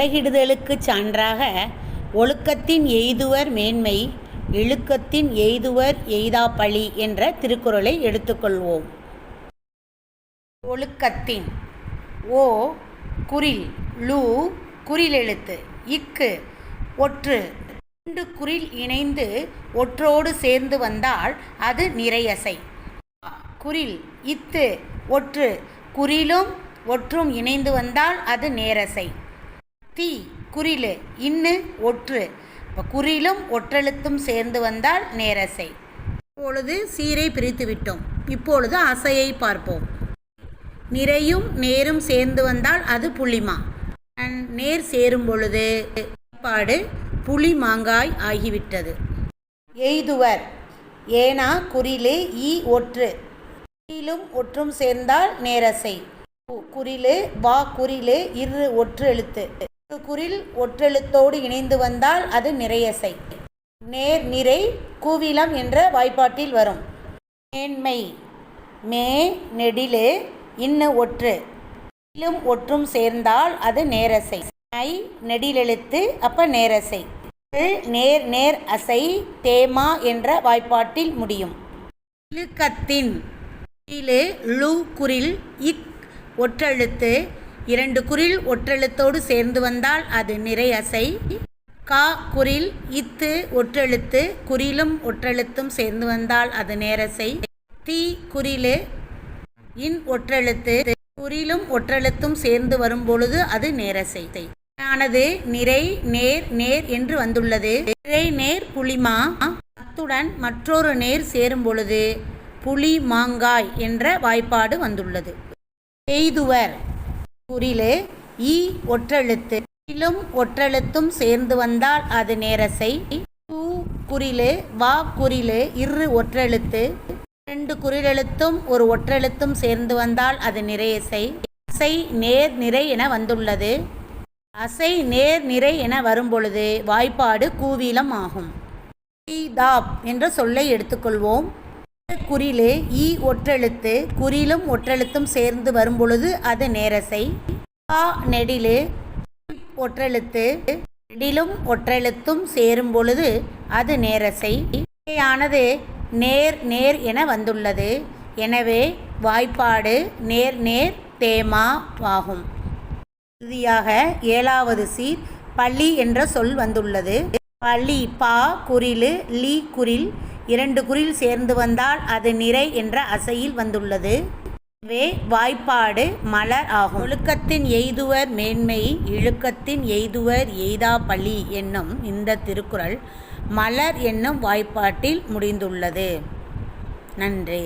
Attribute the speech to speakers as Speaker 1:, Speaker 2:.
Speaker 1: பலகிடுதலுக்குச் சான்றாக ஒழுக்கத்தின் எய்துவர் மேன்மை இழுக்கத்தின் எய்துவர் எய்தாப்பழி என்ற திருக்குறளை எடுத்துக்கொள்வோம். ஒழுக்கத்தின் ஓ குறில் லு குறிலெழுத்து இக்கு ஒற்று இரண்டு குறில் இணைந்து ஒற்றோடு சேர்ந்து வந்தால் அது நிறையசை. குறில் இத்து ஒற்று குறிலும் ஒற்றும் இணைந்து வந்தால் அது நேரசை. தி குறிலு இன்னு ஒற்று குறிலும் ஒற்றெழுத்தும் சேர்ந்து வந்தால் நேரசை. இப்பொழுது சீரை பிரித்து விட்டோம். இப்பொழுது அசையை பார்ப்போம். நிறையும் நேரும் சேர்ந்து வந்தால் அது புளிமா. நேர் சேரும் பொழுது வாய்ப்பாடு புளி மாங்காய் ஆகிவிட்டது. எய்துவர் ஏனா குறிலு ஈ ஒற்று குறிலும் ஒற்றும் சேர்ந்தால் நேரசை. குறிலு வா குறிலு இரு ஒற்று எழுத்து குறில் ஒற்றெழுத்தோடு இணைந்து வந்தால் அது நிறையசை. நேர் நிறை கூவிலம் என்ற வாய்ப்பாட்டில் வரும். மேன்மை மே நெடிலு இன்னு ஒற்று குறிலும் ஒற்றும் சேர்ந்தால் அது நேரசை. ஐ நெடிலெழுத்து அப்ப நேரசை. நேர் நேர் அசை தேமா என்ற வாய்ப்பாட்டில் முடியும். இழுக்கத்தின் லு குறில் இக் ஒற்றெழுத்து இரண்டு குறில் ஒற்றெழுத்தோடு சேர்ந்து வந்தால் அது நிறை அசை. கா குறில் இத்து ஒற்றெழுத்து குறிலும் ஒற்றெழுத்தும் சேர்ந்து வந்தால் அது நேரசை. தி குறிலு இன் ஒற்றெழுத்து குறிலும் ஒற்றெழுத்தும் சேர்ந்து வரும் பொழுது அது நேரசை. ஆனது நிறை நேர் நேர் என்று வந்துள்ளது. நிறை நேர் புளிமா. அத்துடன் மற்றொரு நேர் சேரும் பொழுது புளி மாங்காய் என்ற வாய்ப்பாடு வந்துள்ளது. எய்துவர் குறிலு ஈ ஒற்றெழுத்து குறிலும் ஒற்றெழுத்தும் சேர்ந்து வந்தால் அது நேரசை. து குறிலு வா குறிலு இரு ஒற்றெழுத்து இரண்டு குறிலெழுத்தும் ஒரு ஒற்றெழுத்தும் சேர்ந்து வந்தால் அது நிறையசை. அசை நேர் நிறை என வந்துள்ளது. அசை நேர் நிறை என வரும்பொழுது வாய்ப்பாடு கூவிலம் ஆகும். தாப் என்ற சொல்லை எடுத்துக்கொள்வோம். குறிலு ஈ ஒற்றெழுத்து குறிலும் ஒற்றெழுத்தும் சேர்ந்து வரும்பொழுது அது நேரசை. கா நெடிலு ஒற்றெழுத்து நெடிலும் ஒற்றெழுத்தும் சேரும் பொழுது அது நேரசை. ஆனது நேர் நேர் என வந்துள்ளது. எனவே வாய்ப்பாடு நேர் நேர் தேமா ஆகும். இறுதியாக ஏழாவது சீர் பள்ளி என்ற சொல் வந்துள்ளது. பள்ளி பா குறிலு லீ குறில் இரண்டு குறில் சேர்ந்து வந்தால் அது நிறை என்ற அசையில் வந்துள்ளது. எனவே வாய்ப்பாடு மலர் ஆகும். ஒழுக்கத்தின் எய்துவர் மேன்மை இழுக்கத்தின் எய்துவர் எய்தாப்பழி என்னும் இந்த திருக்குறள் மலர் என்னும் வாய்ப்பாட்டில் முடிந்துள்ளது. நன்றி.